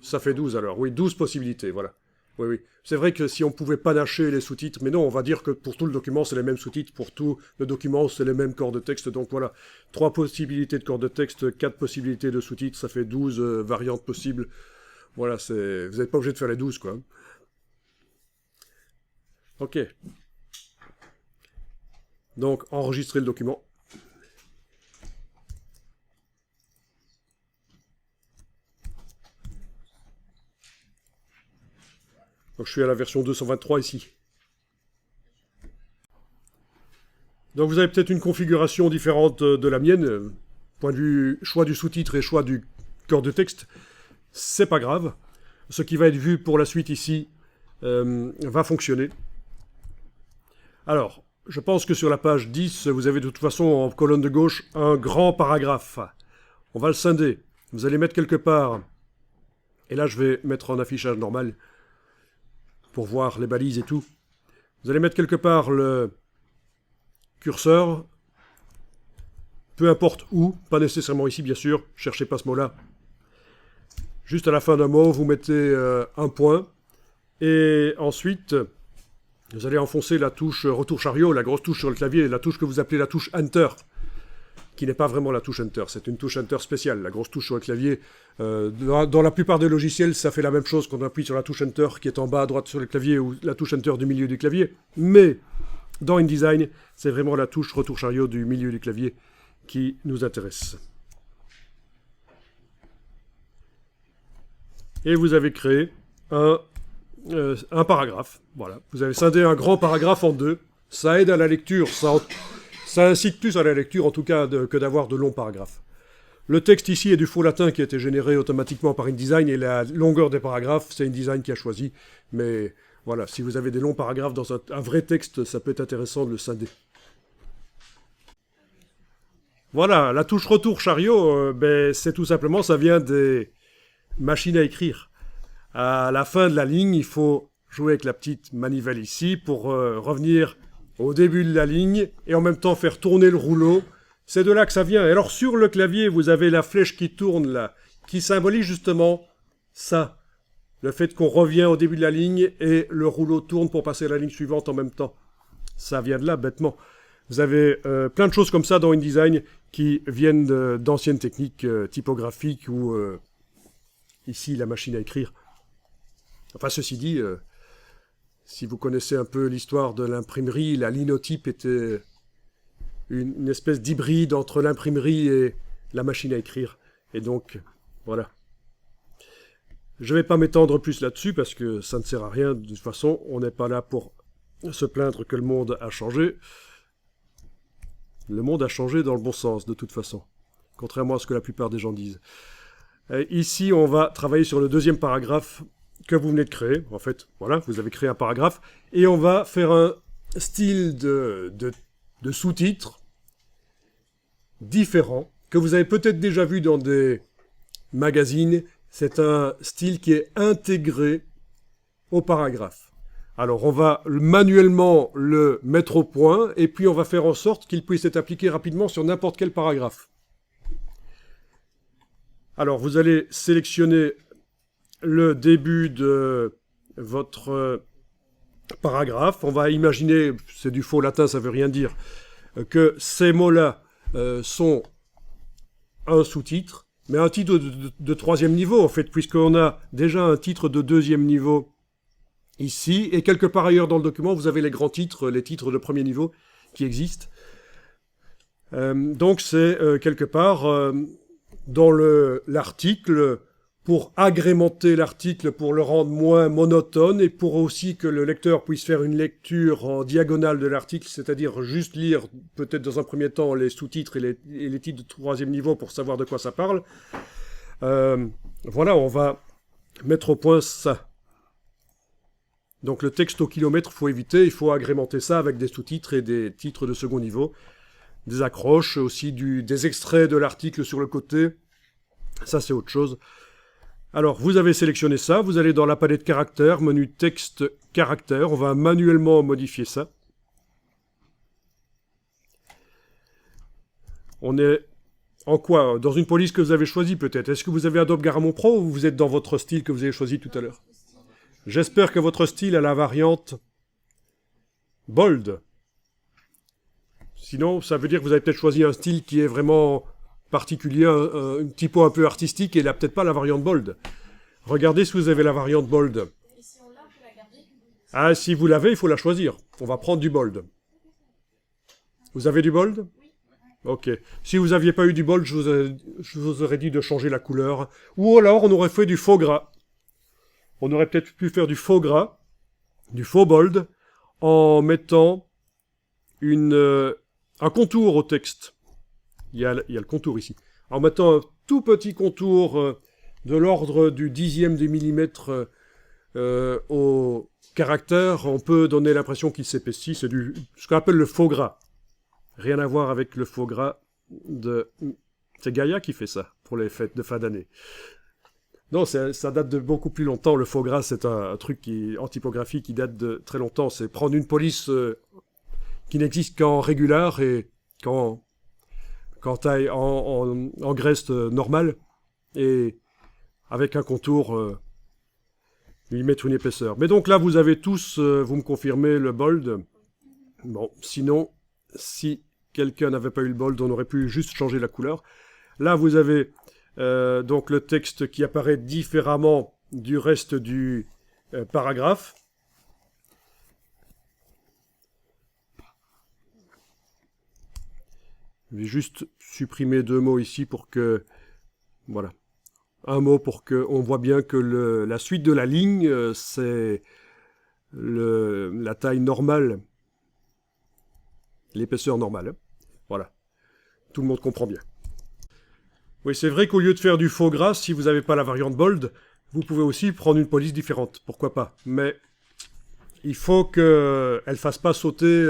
Ça fait 12 alors. Oui, 12 possibilités, voilà. Oui, oui. C'est vrai que si on pouvait panacher les sous-titres, mais non, on va dire que pour tout le document, c'est les mêmes sous-titres, pour tout le document, c'est les mêmes corps de texte, donc voilà. 3 possibilités de corps de texte, 4 possibilités de sous-titres, ça fait 12 variantes possibles. Voilà, vous n'êtes pas obligé de faire les 12, quoi. Ok. Donc, enregistrer le document. Donc je suis à la version 223 ici. Donc vous avez peut-être une configuration différente de la mienne, point de vue choix du sous-titre et choix du corps de texte. C'est pas grave. Ce qui va être vu pour la suite ici va fonctionner. Alors, je pense que sur la page 10, vous avez de toute façon en colonne de gauche un grand paragraphe. On va le scinder. Vous allez mettre quelque part, et là je vais mettre en affichage normal, pour voir les balises et tout. Vous allez mettre quelque part le curseur, peu importe où, pas nécessairement ici bien sûr, cherchez pas ce mot-là. Juste à la fin d'un mot, vous mettez un point, et ensuite, vous allez enfoncer la touche retour chariot, la grosse touche sur le clavier, la touche que vous appelez la touche Enter, qui n'est pas vraiment la touche Enter, c'est une touche Enter spéciale, la grosse touche sur le clavier. Dans la plupart des logiciels, ça fait la même chose qu'on appuie sur la touche Enter qui est en bas à droite sur le clavier ou la touche Enter du milieu du clavier. Mais dans InDesign, c'est vraiment la touche retour chariot du milieu du clavier qui nous intéresse. Et vous avez créé un paragraphe. Voilà. Vous avez scindé un grand paragraphe en 2. Ça aide à la lecture, ça incite plus à la lecture en tout cas que d'avoir de longs paragraphes. Le texte ici est du faux latin qui a été généré automatiquement par InDesign et la longueur des paragraphes, c'est InDesign qui a choisi. Mais voilà, si vous avez des longs paragraphes dans un vrai texte, ça peut être intéressant de le scinder. Voilà, la touche retour chariot, ben, c'est tout simplement, ça vient des machines à écrire. À la fin de la ligne, il faut jouer avec la petite manivelle ici pour revenir au début de la ligne et en même temps faire tourner le rouleau. C'est de là que ça vient. Et alors sur le clavier, vous avez la flèche qui tourne là, qui symbolise justement ça. Le fait qu'on revient au début de la ligne et le rouleau tourne pour passer à la ligne suivante en même temps. Ça vient de là, bêtement. Vous avez plein de choses comme ça dans InDesign qui viennent d'anciennes techniques typographiques ou ici la machine à écrire. Enfin, ceci dit, si vous connaissez un peu l'histoire de l'imprimerie, la linotype était une espèce d'hybride entre l'imprimerie et la machine à écrire. Et donc, voilà. Je ne vais pas m'étendre plus là-dessus parce que ça ne sert à rien. De toute façon, on n'est pas là pour se plaindre que le monde a changé. Le monde a changé dans le bon sens, de toute façon. Contrairement à ce que la plupart des gens disent. Ici, on va travailler sur le deuxième paragraphe que vous venez de créer. En fait, voilà, vous avez créé un paragraphe. Et on va faire un style de sous-titres différent que vous avez peut-être déjà vu dans des magazines. C'est un style qui est intégré au paragraphe. Alors, on va manuellement le mettre au point et puis on va faire en sorte qu'il puisse être appliqué rapidement sur n'importe quel paragraphe. Alors, vous allez sélectionner le début de votre paragraphe. On va imaginer, c'est du faux latin, ça veut rien dire, que ces mots-là sont un sous-titre, mais un titre de troisième niveau, en fait, puisqu'on a déjà un titre de deuxième niveau ici, et quelque part ailleurs dans le document, vous avez les grands titres, les titres de premier niveau qui existent. Donc c'est quelque part dans l'article, pour agrémenter l'article, pour le rendre moins monotone, et pour aussi que le lecteur puisse faire une lecture en diagonale de l'article, c'est-à-dire juste lire peut-être dans un premier temps les sous-titres et les titres de troisième niveau pour savoir de quoi ça parle. Voilà, on va mettre au point ça. Donc le texte au kilomètre, il faut éviter, il faut agrémenter ça avec des sous-titres et des titres de second niveau, des accroches, aussi des extraits de l'article sur le côté. Ça, c'est autre chose. Alors, vous avez sélectionné ça, vous allez dans la palette caractères, menu texte caractères, on va manuellement modifier ça. On est en quoi? Dans une police que vous avez choisie peut-être. Est-ce que vous avez Adobe Garamond Pro ou vous êtes dans votre style que vous avez choisi tout à l'heure? J'espère que votre style a la variante bold. Sinon, ça veut dire que vous avez peut-être choisi un style qui est vraiment particulier, un typo un peu artistique, et il n'a peut-être pas la variante bold. Regardez si vous avez la variante bold.
Et si on l'a, on peut la garder.
Ah, si vous l'avez, il faut la choisir. On va prendre du bold. Vous avez du bold?
Oui.
Ok. Si vous n'aviez pas eu du bold, je vous aurais dit de changer la couleur. Ou alors, on aurait fait du faux gras. On aurait peut-être pu faire du faux gras, du faux bold, en mettant un contour au texte. Il y a le contour ici. En mettant un tout petit contour de l'ordre du dixième de millimètre au caractère, on peut donner l'impression qu'il s'épaissit. C'est ce qu'on appelle le faux gras. Rien à voir avec le faux gras de... C'est Gaïa qui fait ça pour les fêtes de fin d'année. Non, ça date de beaucoup plus longtemps. Le faux gras, c'est un truc en typographie qui date de très longtemps. C'est prendre une police qui n'existe qu'en régular et qu'en taille en graisse normale, et avec un contour, lui mettre une épaisseur. Mais donc là, vous avez tous, vous me confirmez, le bold. Bon, sinon, si quelqu'un n'avait pas eu le bold, on aurait pu juste changer la couleur. Là, vous avez donc le texte qui apparaît différemment du reste du paragraphe. Je vais juste supprimer 2 mots ici pour que... Voilà. Un mot pour qu'on voit bien que la suite de la ligne, c'est la taille normale, l'épaisseur normale. Voilà. Tout le monde comprend bien. Oui, c'est vrai qu'au lieu de faire du faux gras, si vous n'avez pas la variante bold, vous pouvez aussi prendre une police différente. Pourquoi pas? Mais il faut qu'elle ne fasse pas sauter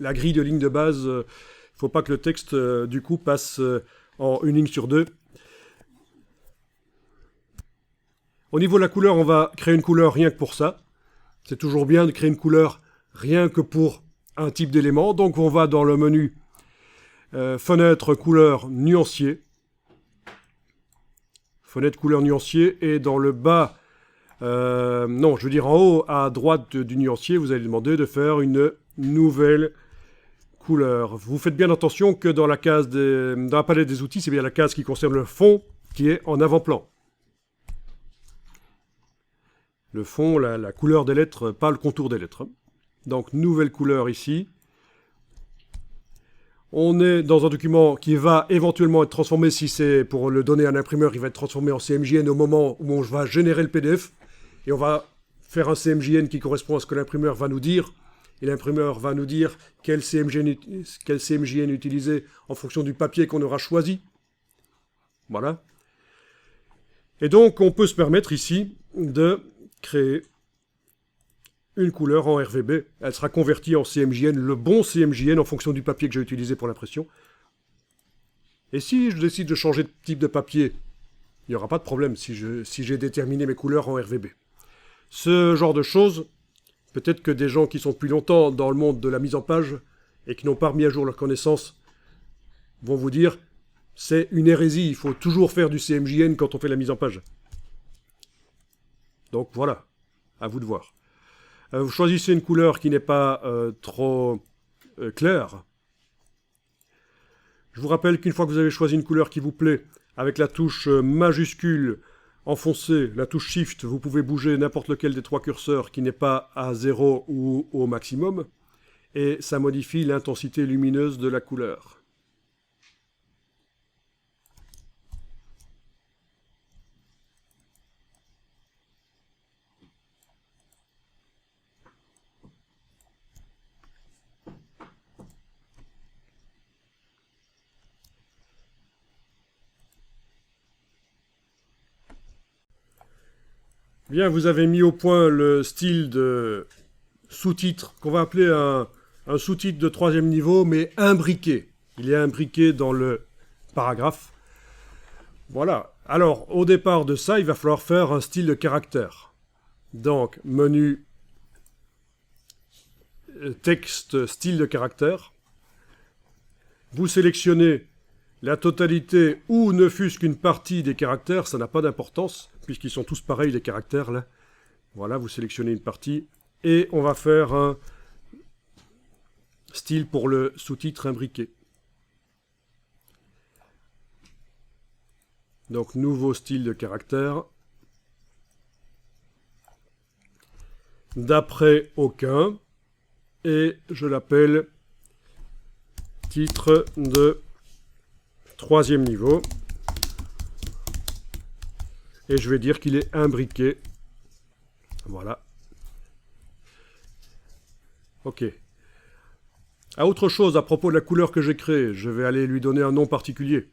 la grille de ligne de base. Il Il ne faut pas que le texte, du coup, passe en une ligne sur deux. Au niveau de la couleur, on va créer une couleur rien que pour ça. C'est toujours bien de créer une couleur rien que pour un type d'élément. Donc on va dans le menu fenêtre couleur nuancier. Fenêtre couleur nuancier. Et dans le bas, non, je veux dire en haut à droite du nuancier, vous allez demander de faire une nouvelle couleur. Vous faites bien attention que dans la case dans la palette des outils, c'est bien la case qui concerne le fond qui est en avant-plan. Le fond, la couleur des lettres, pas le contour des lettres. Donc, nouvelle couleur ici. On est dans un document qui va éventuellement être transformé, si c'est pour le donner à un imprimeur, il va être transformé en CMJN au moment où on va générer le PDF. Et on va faire un CMJN qui correspond à ce que l'imprimeur va nous dire. Et l'imprimeur va nous dire quel CMJN utiliser en fonction du papier qu'on aura choisi. Voilà. Et donc, on peut se permettre ici de créer une couleur en RVB. Elle sera convertie en CMJN, le bon CMJN en fonction du papier que j'ai utilisé pour l'impression. Et si je décide de changer de type de papier, il n'y aura pas de problème si j'ai déterminé mes couleurs en RVB. Ce genre de choses, peut-être que des gens qui sont depuis longtemps dans le monde de la mise en page et qui n'ont pas remis à jour leurs connaissances vont vous dire c'est une hérésie, il faut toujours faire du CMJN quand on fait la mise en page. Donc voilà, à vous de voir. Vous choisissez une couleur qui n'est pas trop claire. Je vous rappelle qu'une fois que vous avez choisi une couleur qui vous plaît, avec la touche majuscule enfoncée, la touche Shift, vous pouvez bouger n'importe lequel des trois curseurs qui n'est pas à 0 ou au maximum, et ça modifie l'intensité lumineuse de la couleur. Bien, vous avez mis au point le style de sous-titre, qu'on va appeler un sous-titre de 3e niveau, mais imbriqué. Il est imbriqué dans le paragraphe. Voilà. Alors, au départ de ça, il va falloir faire un style de caractère. Donc, menu texte, style de caractère. Vous sélectionnez la totalité ou ne fût-ce qu'une partie des caractères, ça n'a pas d'importance, puisqu'ils sont tous pareils les caractères là. Voilà, vous sélectionnez une partie et on va faire un style pour le sous-titre imbriqué. Donc nouveau style de caractère. D'après aucun. Et je l'appelle titre de 3e niveau. Et je vais dire qu'il est imbriqué. Voilà. Ok. Autre chose à propos de la couleur que j'ai créée, je vais aller lui donner un nom particulier.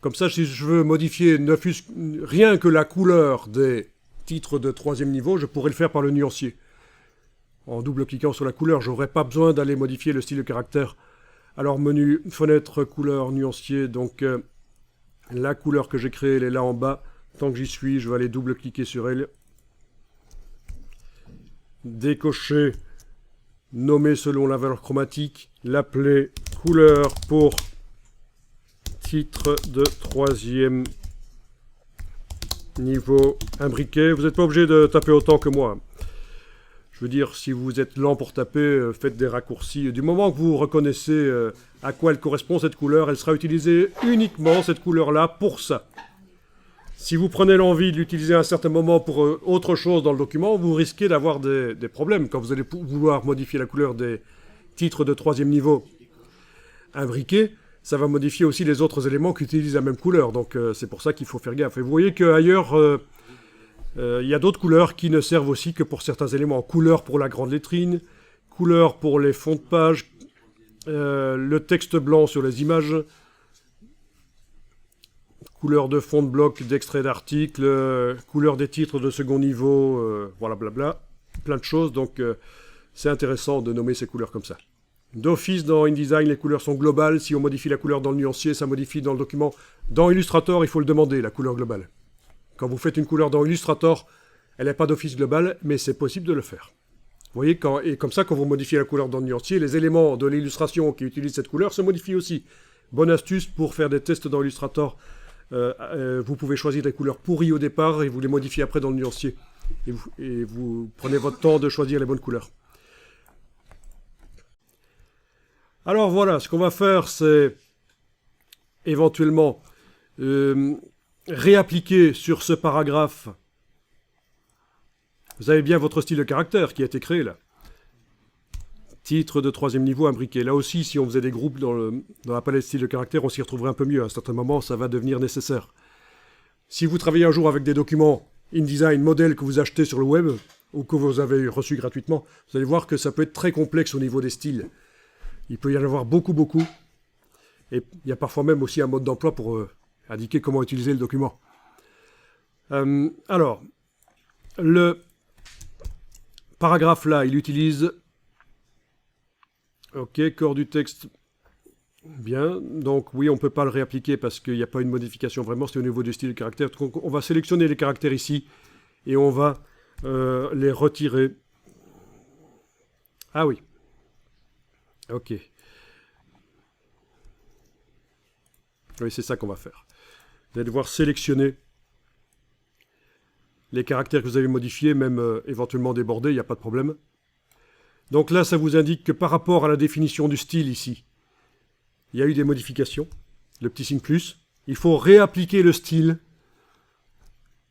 Comme ça, si je veux modifier rien que la couleur des titres de 3e niveau, je pourrais le faire par le nuancier. En double-cliquant sur la couleur, je n'aurai pas besoin d'aller modifier le style de caractère. Alors, menu, fenêtre, couleur, nuancier. Donc, la couleur que j'ai créée, elle est là en bas. Tant que j'y suis, je vais aller double-cliquer sur elle. Décocher, nommer selon la valeur chromatique, l'appeler couleur pour titre de 3e niveau imbriqué. Vous n'êtes pas obligé de taper autant que moi. Je veux dire, si vous êtes lent pour taper, faites des raccourcis. Du moment que vous reconnaissez à quoi elle correspond, cette couleur, elle sera utilisée uniquement, cette couleur-là, pour ça. Si vous prenez l'envie de l'utiliser à un certain moment pour autre chose dans le document, vous risquez d'avoir des problèmes quand vous allez vouloir modifier la couleur des titres de 3e niveau imbriqués. Ça va modifier aussi les autres éléments qui utilisent la même couleur. Donc c'est pour ça qu'il faut faire gaffe. Et vous voyez qu'ailleurs, il y a d'autres couleurs qui ne servent aussi que pour certains éléments. Couleur pour la grande lettrine, couleur pour les fonds de page, le texte blanc sur les images, couleur de fond de bloc d'extrait d'article, couleur des titres de second niveau, voilà, blabla, plein de choses. Donc c'est intéressant de nommer ces couleurs comme ça. D'office, dans InDesign, les couleurs sont globales. Si on modifie la couleur dans le nuancier, ça modifie dans le document. Dans Illustrator, il faut le demander, la couleur globale. Quand vous faites une couleur dans Illustrator, elle n'est pas d'office global, mais c'est possible de le faire. Vous voyez, et comme ça, quand vous modifiez la couleur dans le nuancier, les éléments de l'illustration qui utilisent cette couleur se modifient aussi. Bonne astuce pour faire des tests dans Illustrator. Vous pouvez choisir des couleurs pourries au départ et vous les modifiez après dans le nuancier. Et vous prenez votre temps de choisir les bonnes couleurs. Alors voilà, ce qu'on va faire, c'est éventuellement réappliquer sur ce paragraphe. Vous avez bien votre style de caractère qui a été créé là. Titre de 3e niveau imbriqué. Là aussi, si on faisait des groupes dans la palette style de caractère, on s'y retrouverait un peu mieux. À un certain moment, ça va devenir nécessaire. Si vous travaillez un jour avec des documents InDesign modèles que vous achetez sur le web ou que vous avez reçus gratuitement, vous allez voir que ça peut être très complexe au niveau des styles. Il peut y en avoir beaucoup. Et il y a parfois même aussi un mode d'emploi pour indiquer comment utiliser le document. Alors, le paragraphe là, il utilise... Ok, corps du texte, bien. Donc oui, on ne peut pas le réappliquer parce qu'il n'y a pas une modification vraiment, c'est au niveau du style de caractère. Donc on va sélectionner les caractères ici et on va les retirer. Ah oui. Ok. Oui, c'est ça qu'on va faire. Vous allez devoir sélectionner les caractères que vous avez modifiés, même éventuellement débordés, il n'y a pas de problème. Donc là, ça vous indique que par rapport à la définition du style ici, il y a eu des modifications, le petit signe plus. Il faut réappliquer le style,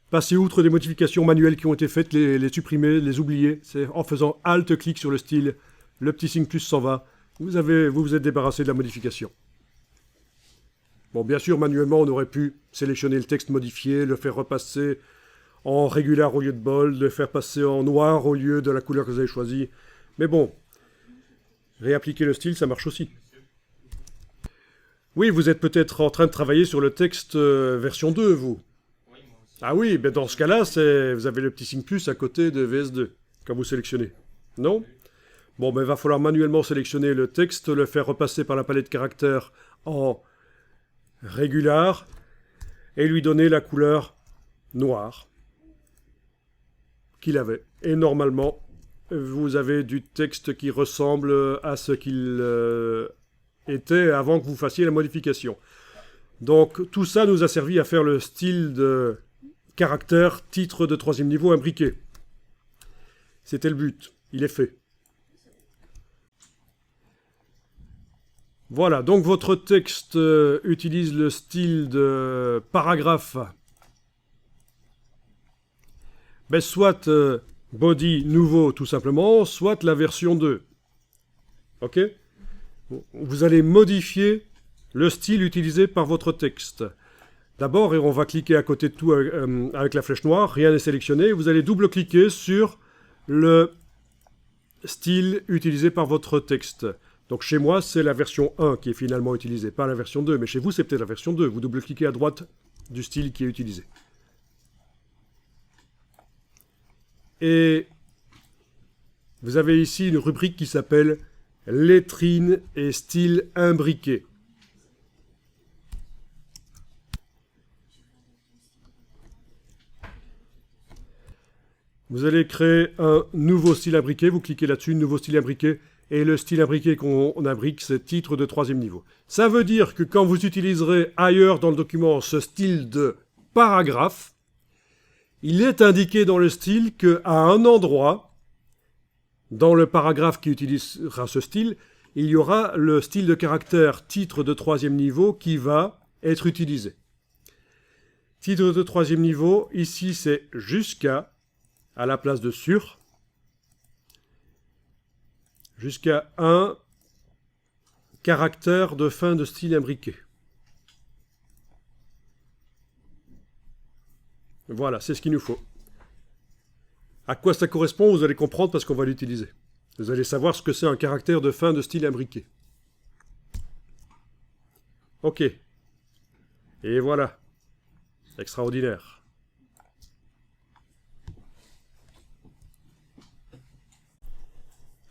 passer outre des modifications manuelles qui ont été faites, les supprimer, les oublier. C'est en faisant Alt-clic sur le style, le petit signe plus s'en va. Vous vous êtes débarrassé de la modification. Bon, bien sûr, manuellement, on aurait pu sélectionner le texte modifié, le faire repasser en régular au lieu de bold, le faire passer en noir au lieu de la couleur que vous avez choisie. Mais bon, réappliquer le style, ça marche aussi. Oui, vous êtes peut-être en train de travailler sur le texte version 2, vous.
Oui, moi aussi.
Ah oui, ben dans ce cas-là, vous avez le petit signe plus à côté de VS2, quand vous sélectionnez. Non? Bon, ben il va falloir manuellement sélectionner le texte, le faire repasser par la palette caractères en régular, et lui donner la couleur noire qu'il avait. Et normalement, vous avez du texte qui ressemble à ce qu'il était avant que vous fassiez la modification. Donc tout ça nous a servi à faire le style de caractère titre de 3e niveau imbriqué. C'était le but. Il est fait. Voilà, donc votre texte utilise le style de paragraphe. Ben, soit body nouveau tout simplement, soit la version 2. Ok? Vous allez modifier le style utilisé par votre texte. D'abord, on va cliquer à côté de tout avec la flèche noire, rien n'est sélectionné. Vous allez double-cliquer sur le style utilisé par votre texte. Donc chez moi, c'est la version 1 qui est finalement utilisée, pas la version 2. Mais chez vous, c'est peut-être la version 2. Vous double-cliquez à droite du style qui est utilisé. Et vous avez ici une rubrique qui s'appelle « Lettrines et styles imbriqués ». Vous allez créer un nouveau style imbriqué, vous cliquez là-dessus, nouveau style imbriqué, et le style imbriqué qu'on imbrique, c'est titre de 3e niveau. Ça veut dire que quand vous utiliserez ailleurs dans le document ce style de paragraphe, il est indiqué dans le style qu'à un endroit, dans le paragraphe qui utilisera ce style, il y aura le style de caractère titre de 3e niveau qui va être utilisé. Titre de 3e niveau, ici c'est jusqu'à, à la place de sur, jusqu'à un caractère de fin de style imbriqué. Voilà, c'est ce qu'il nous faut. À quoi ça correspond, vous allez comprendre parce qu'on va l'utiliser. Vous allez savoir ce que c'est un caractère de fin de style imbriqué. Ok. Et voilà. Extraordinaire.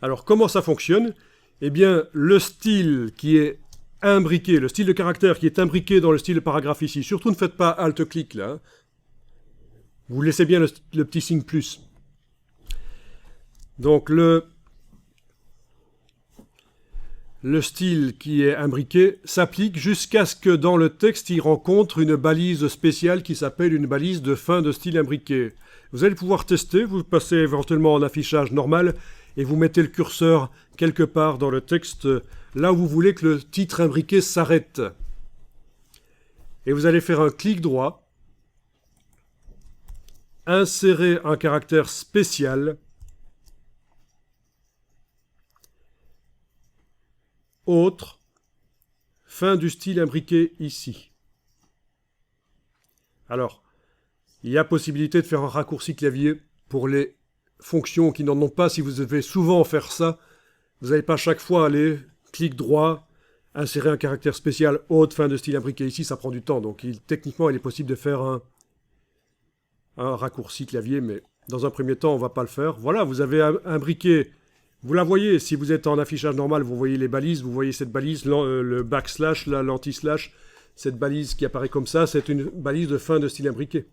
Alors, comment ça fonctionne? eh bien, le style qui est imbriqué, le style de caractère qui est imbriqué dans le style de paragraphe ici, surtout ne faites pas Alt-clic là, hein. Vous laissez bien le petit signe plus. Donc le style qui est imbriqué s'applique jusqu'à ce que dans le texte il rencontre une balise spéciale qui s'appelle une balise de fin de style imbriqué. Vous allez pouvoir tester, vous passez éventuellement en affichage normal et vous mettez le curseur quelque part dans le texte là où vous voulez que le titre imbriqué s'arrête. Et vous allez faire un clic droit, insérer un caractère spécial, autre, fin du style imbriqué ici. Alors, il y a possibilité de faire un raccourci clavier pour les fonctions qui n'en ont pas. Si vous devez souvent faire ça, vous n'allez pas chaque fois aller, clic droit, insérer un caractère spécial, autre, fin de style imbriqué ici, ça prend du temps. Donc techniquement, il est possible de faire un raccourci clavier, mais dans un premier temps, on ne va pas le faire. Voilà, vous avez imbriqué. Vous la voyez, si vous êtes en affichage normal, vous voyez les balises, vous voyez cette balise, le backslash, l'anti-slash, cette balise qui apparaît comme ça, c'est une balise de fin de style imbriqué.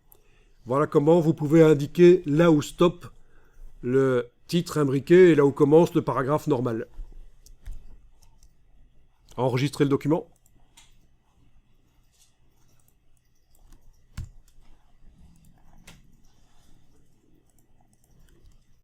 Voilà comment vous pouvez indiquer là où stop le titre imbriqué et là où commence le paragraphe normal. Enregistrez le document.